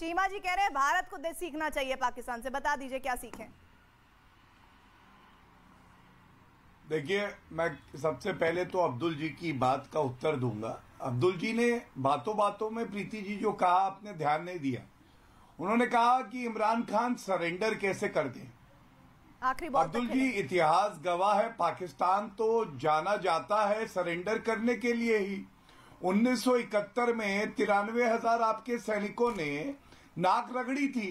चीमा जी कह रहे हैं भारत को सीखना चाहिए पाकिस्तान से, बता दीजिए क्या सीखें। देखिए, मैं सबसे पहले तो अब्दुल जी की बात का उत्तर दूंगा। अब्दुल जी ने बातों बातों में प्रीति जी जो कहा आपने ध्यान नहीं दिया। उन्होंने कहा कि इमरान खान सरेंडर कैसे कर दें। आखिरी बॉल अब्दुल जी, इतिहास गवाह है, पाकिस्तान तो जाना जाता है सरेंडर करने के लिए ही। 1971 में 93,000 आपके सैनिकों ने नाक रगड़ी थी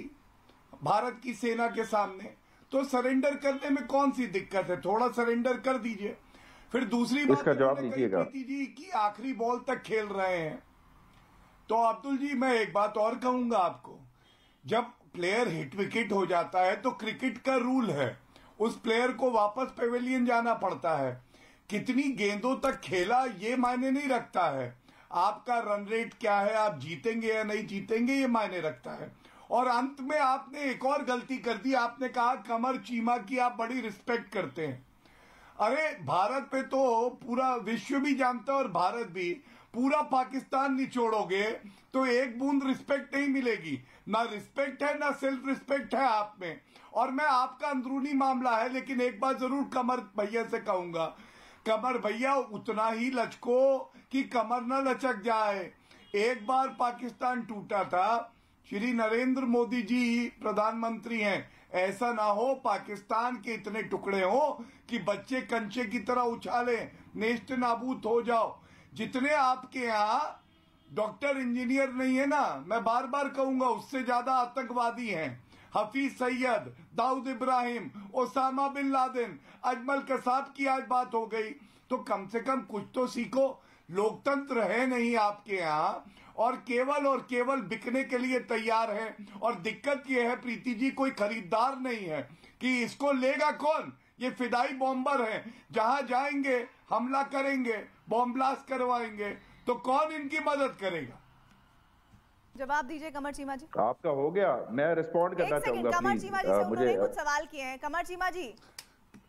भारत की सेना के सामने, तो सरेंडर करने में कौन सी दिक्कत है, थोड़ा सरेंडर कर दीजिए। फिर दूसरी बात इसका जवाब दीजिएगा। प्रीति जी की आखिरी बॉल तक खेल रहे हैं। तो अब्दुल जी, मैं एक बात और कहूंगा आपको, जब प्लेयर हिट विकेट हो जाता है तो क्रिकेट का रूल है, उस प्लेयर को वापस पेविलियन जाना पड़ता है। कितनी गेंदों तक खेला ये मायने नहीं रखता है, आपका रन रेट क्या है, आप जीतेंगे या नहीं जीतेंगे ये मायने रखता है। और अंत में आपने एक और गलती कर दी, आपने कहा कमर चीमा की आप बड़ी रिस्पेक्ट करते हैं। अरे भारत पे तो पूरा विश्व भी जानता है और भारत भी, पूरा पाकिस्तान निचोड़ोगे तो एक बूंद रिस्पेक्ट नहीं मिलेगी। ना रिस्पेक्ट है ना सेल्फ रिस्पेक्ट है आप में। और मैं आपका अंदरूनी मामला है, लेकिन एक बात जरूर कमर भैया से कहूंगा, कमर भैया उतना ही लचको कि कमर न लचक जाए। एक बार पाकिस्तान टूटा था, श्री नरेंद्र मोदी जी प्रधानमंत्री हैं, ऐसा ना हो पाकिस्तान के इतने टुकड़े हो कि बच्चे कंचे की तरह उछाले, नेस्त नाबूद हो जाओ। जितने आपके यहाँ डॉक्टर इंजीनियर नहीं है ना, मैं बार बार कहूंगा, उससे ज्यादा आतंकवादी हैं। Hafiz Saeed, Dawood Ibrahim, Osama bin Laden, Ajmal Kasab की आज बात हो गई, तो कम से कम कुछ तो सीखो। लोकतंत्र है नहीं आपके यहाँ, और केवल बिकने के लिए तैयार है। और दिक्कत यह है प्रीति जी, कोई खरीदार नहीं है कि इसको लेगा कौन। ये फिदाई बॉम्बर है, जहां जाएंगे हमला करेंगे, बॉम्ब ब्लास्ट करवाएंगे, तो कौन इनकी मदद करेगा। जवाब दीजिए कमर चीमा जी। आपका हो गया, मैं रिस्पॉन्ड करना चाहूंगा। कमर चीमा जी से उन्होंने कुछ सवाल किए हैं। कमर चीमा जी,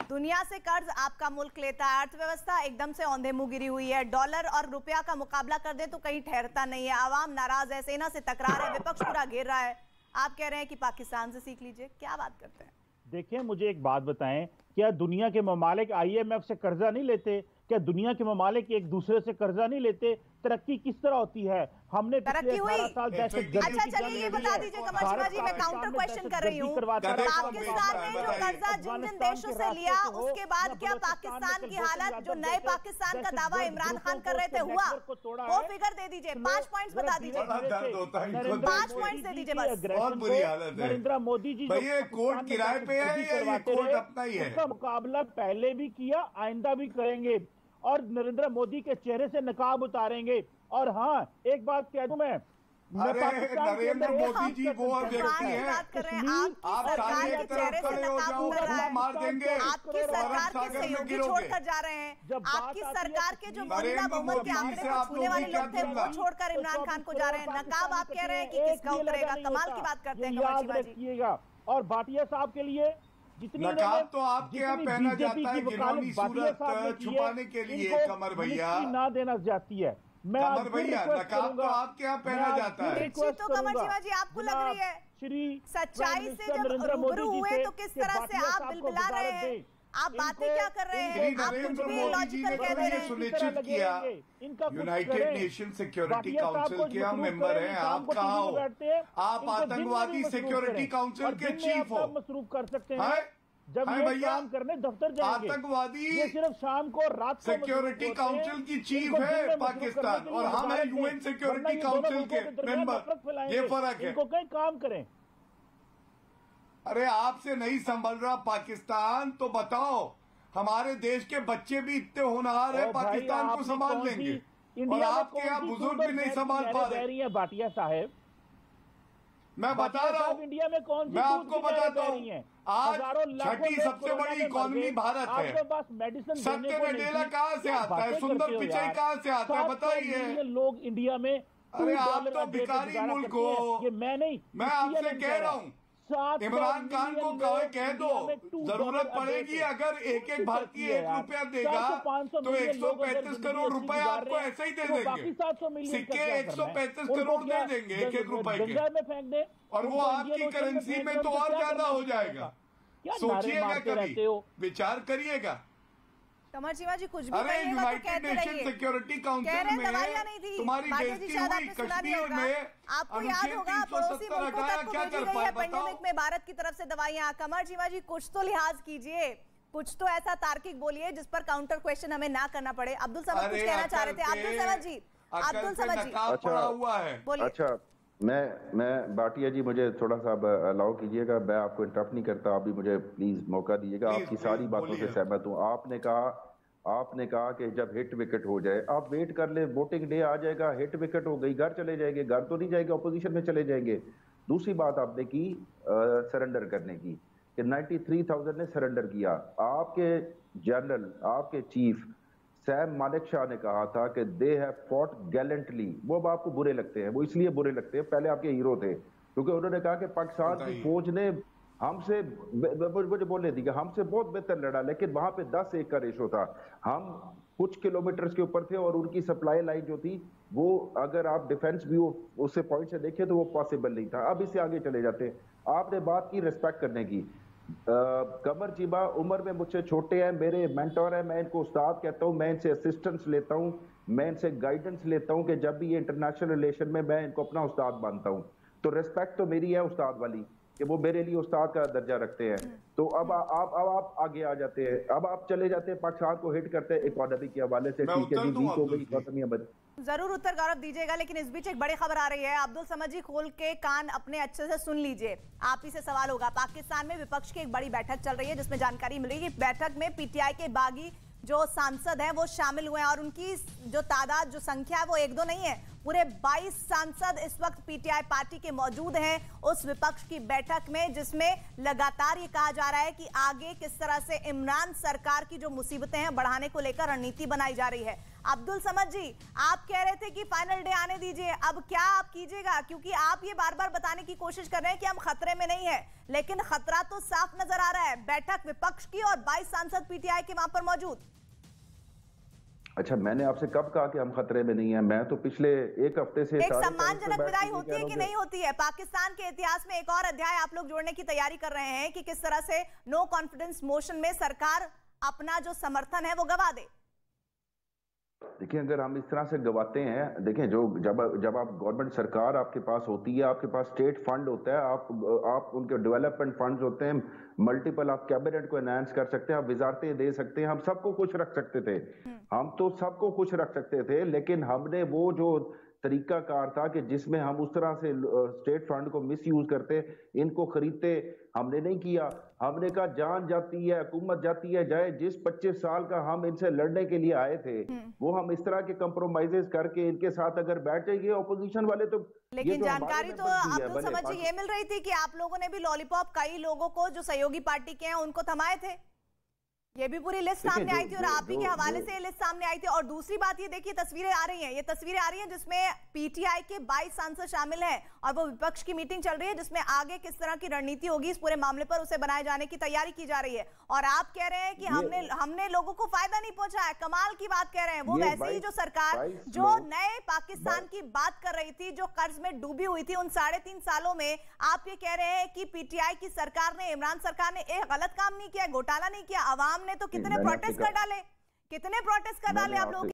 दुनिया से कर्ज आपका मुल्क लेता है, अर्थव्यवस्था एकदम से औंधे मुंह गिरी हुई है, डॉलर और रुपया का मुकाबला कर दे तो कहीं ठहरता नहीं है, आवाम नाराज है, सेना से तकरार है, विपक्ष पूरा घेर रहा है। आप कह रहे हैं कि पाकिस्तान से सीख लीजिए, क्या बात करते हैं? देखिए, मुझे एक बात बताएं, क्या दुनिया के ममालिक IMF से कर्जा नहीं लेते? क्या दुनिया के ममालिक एक दूसरे से कर्जा नहीं लेते? तरक्की किस तरह होती है? हमने तरक्की हुई। अच्छा चलिए ये बता दीजिए कमर चीमा जी, मैं काउंटर क्वेश्चन कर रही हूँ, पाकिस्तान ने जो कर्जा जिन जिन देशों से लिया, उसके बाद क्या पाकिस्तान की हालत, जो नए पाकिस्तान का दावा इमरान खान कर रहे थे, हुआ? वो फिगर दे दीजिए, 5 पॉइंट्स बता दीजिए, 5 पॉइंट्स दे दीजिए बस। बहुत बुरी हालत है। नरेंद्र मोदी जी ये कोर्ट किराए पे है या ये कोर्ट अपना ही है? उसका मुकाबला पहले भी किया, आइंदा भी करेंगे, और नरेंद्र मोदी के चेहरे से नकाब उतारेंगे। और हाँ, एक बात कह दूं मैं, नरेंद्र मोदी जी वो व्यक्ति हैं, आप सारे की तरफ खड़े हो जाओ, मार देंगे, आपकी सरकार के सहयोगी छोड़कर जा रहे हैं, आपकी सरकार के जो मौजूदा बहुमत के आंकड़े को छूने वाले लोग थे वो छोड़कर इमरान खान को जा रहे हैं। नकाब आप कह रहे हैं कि किसका उतरेगा, कमाल की बात करते हैं कमर चीमा जी। और भाटिया साहब के लिए नकाब तो आपके यहाँ पहना जाता है गिनौनी सूरत छुपाने के लिए कमर भैया, ना देना जाती है। कमर भैया, नकाब तो आपके यहाँ पहना जाता है। तो कमर चीमा जी आपको लग रही है श्री सच्चाई से जब रूबरू हुए तो किस तरह से आप बिलबिला रहे हैं, आप बातें क्या कर रहे हैं, आप कुछ भी लॉजिकल कह रहे हैं। सुनिश्चित किया, यूनाइटेड नेशन सिक्योरिटी काउंसिल के हम मेंबर हैं, आप कहाँ हो? आप आतंकवादी सिक्योरिटी काउंसिल के चीफ हो। मसरूफ कर सकते हैं जब ये काम करने दफ्तर जाएंगे। आतंकवादी ये सिर्फ शाम को रात को सिक्योरिटी काउंसिल की चीफ है पाकिस्तान, और हम हैं UN सिक्योरिटी काउंसिल के मेंबर, ये फर्क है। इनको कहीं काम करें। अरे आपसे नहीं संभल रहा पाकिस्तान, तो बताओ हमारे देश के बच्चे भी इतने होनहार है, पाकिस्तान को संभाल लेंगे, और आपके यहाँ बुजुर्ग भी नहीं संभाल पा रहे। भाटिया साहब, मैं बता रहा हूँ, इंडिया में कौन सी मैं आपको बताता हूँ, आज छठी सबसे बड़ी इकोनॉमी भारत है। सत्य नडेला कहाँ से आता है, सुंदर पिचाई कहाँ से आता है, बताइए। लोग इंडिया में, अरे आप तो भिखारी मुल्क हो। मैं नहीं, मैं आपसे कह रहा हूँ, इमरान खान को कह दो, जरूरत पड़ेगी अगर एक एक भारतीय ₹1 देगा तो 135 करोड़ रुपए आपको ऐसे ही दे देंगे। सिक्के 135 करोड़ दे देंगे एक एक रुपए के, और वो आपकी करेंसी में तो और ज्यादा हो जाएगा। सोचिएगा, कभी विचार करिएगा। कमर शिवा जी कुछ भी अरे यूनाइटेड नेशन सिक्योरिटी काउंसिल में तुम्हारी बेइज्जती हुई, कश्मीर में आपको याद होगा पड़ोसी मुल्कों तक को भेजी गई है पेंडेमिक में भारत की तरफ से दवाइयां। कमर शिवा जी कुछ तो लिहाज कीजिए, कुछ तो ऐसा तार्किक बोलिए जिस पर काउंटर क्वेश्चन हमें ना करना पड़े। अब्दुल समद कुछ कहना चाह रहे थे। अब्दुल समद जी बोलिए। अच्छा, मैं भाटिया जी मुझे थोड़ा सा अलाउ कीजिएगा, मैं आपको इंटरप्ट नहीं करता, आप भी मुझे प्लीज मौका दीजिएगा। आपकी सारी बातों से सहमत हूँ। आपने कहा कि जब हिट विकेट हो जाए, आप वेट कर ले, वोटिंग डे आ जाएगा, हिट विकेट हो गई, घर चले जाएंगे, घर तो नहीं जाएंगे, ऑपोजिशन में चले जाएंगे। दूसरी बात आपने की सरेंडर करने की, कि 93,000 ने सरेंडर किया। आपके जनरल, आपके चीफ सैम मानेकशॉ ने कहा था कि दे हैव फॉट गैलेंटली। वो अब आपको बुरे लगते हैं, वो इसलिए बुरे लगते हैं, पहले आपके हीरो थे, क्योंकि उन्होंने कहा कि पाकिस्तान की फौज ने हमसे, मुझे बोलने दी कि हमसे बहुत बेहतर लड़ा, लेकिन वहां पे 10-1 का रेशो था। हम कुछ किलोमीटर के ऊपर थे और उनकी सप्लाई लाइन जो थी वो, अगर आप डिफेंस भी उससे पॉइंट से देखें तो वो पॉसिबल नहीं था। अब इससे आगे चले जाते हैं। आपने बात की रिस्पेक्ट करने की। कमर चिबा उम्र में मुझसे छोटे हैं, मेरे मेंटोर हैं, मैं इनको उस्ताद कहता हूं, मैं इनसे असिस्टेंस लेता हूं, मैं इनसे गाइडेंस लेता हूं कि जब भी ये इंटरनेशनल रिलेशन में मैं इनको अपना उस्ताद मानता हूं। तो रिस्पेक्ट तो मेरी है उस्ताद वाली, कि वो मेरे लिए उस्ताद का दर्जा रखते हैं। तो अब आप आगे आ जाते हैं, अब आप चले जाते हैं पाकिस्तान को हिट करते हैं इकोनॉमी के हवाले से। ठीक है जी, वीक हो गई इकोनॉमी। जरूर उत्तर गौरव दीजिएगा, लेकिन इस बीच एक बड़ी खबर आ रही है। अब्दुल समद जी खोल के कान अपने अच्छे से सुन लीजिए, आप ही से सवाल होगा। पाकिस्तान में विपक्ष की एक बड़ी बैठक चल रही है जिसमें जानकारी मिली कि बैठक में पीटीआई के बागी जो सांसद हैं वो शामिल हुए हैं, और उनकी जो तादाद, जो संख्या है वो 1-2 नहीं है, पूरे 22 सांसद इस वक्त पीटीआई पार्टी के मौजूद हैं उस विपक्ष की बैठक में, जिसमें लगातार ये कहा जा रहा है कि आगे किस तरह से इमरान सरकार की जो मुसीबतें हैं बढ़ाने को लेकर रणनीति बनाई जा रही है। अब्दुल समद जी, आप कह रहे थे कि फाइनल डे आने दीजिए, अब क्या आप कीजिएगा? क्योंकि आप ये बार बार बताने की कोशिश कर रहे हैं कि हम खतरे में नहीं है, लेकिन खतरा तो साफ नजर आ रहा है। बैठक विपक्ष की और 22 सांसद पीटीआई के वहां पर मौजूद। अच्छा, मैंने आपसे कब कहा कि हम खतरे में नहीं है? मैं तो पिछले एक हफ्ते से एक सम्मानजनक विदाई होती है कि नहीं होती है? पाकिस्तान के इतिहास में एक और अध्याय आप लोग जोड़ने की तैयारी कर रहे हैं कि किस तरह से नो कॉन्फिडेंस मोशन में सरकार अपना जो समर्थन है वो गवा दे। देखिए, अगर हम इस तरह से गवाते हैं, देखें जो जब आप गवर्नमेंट सरकार आपके पास होती है, आपके पास स्टेट फंड होता है, आप उनके डेवलपमेंट फंड्स होते हैं, मल्टीपल, आप कैबिनेट को एनहांस कर सकते हैं, आप वजारतें दे सकते हैं, हम सबको खुश रख सकते थे। हम तो सबको खुश रख सकते थे, लेकिन हमने वो जो तरीकाकार था कि जिसमें हम उस तरह से स्टेट फंड को मिस यूज करते, इनको खरीदते, हमने नहीं किया। हमने कहा जान जाती है, हुकूमत जाती है जाए। जिस 25 साल का हम इनसे लड़ने के लिए आए थे, वो हम इस तरह के कंप्रोमाइजेस करके इनके साथ अगर बैठ जाएंगे ऑपोजिशन वाले तो। लेकिन तो जानकारी तो अब्दुल समद जी ये मिल रही थी कि आप लोगों ने भी लॉलीपॉप कई लोगों को जो सहयोगी पार्टी के हैं उनको थमाए थे, ये भी पूरी लिस्ट सामने आई थी और आप ही के हवाले से ये लिस्ट सामने आई थी। और दूसरी बात ये देखिए, तस्वीरें आ रही हैं, ये तस्वीरें आ रही हैं जिसमें पीटीआई के 22 सांसद शामिल हैं और वो विपक्ष की मीटिंग चल रही है जिसमें आगे किस तरह की रणनीति होगी इस पूरे मामले पर उसे बनाए जाने की तैयारी की जा रही है। और आप कह रहे हैं कि हमने लोगों को फायदा नहीं पहुंचा है। कमाल की बात कह रहे हैं। वो वैसे ही जो सरकार जो नए पाकिस्तान की बात कर रही थी, जो कर्ज में डूबी हुई थी, उन 3.5 सालों में आप ये कह रहे हैं कि पीटीआई की सरकार ने, इमरान सरकार ने एक गलत काम नहीं किया, घोटाला नहीं किया। अवाम ने तो कितने प्रोटेस्ट कर डाले, कितने प्रोटेस्ट कर डाले आप लोग।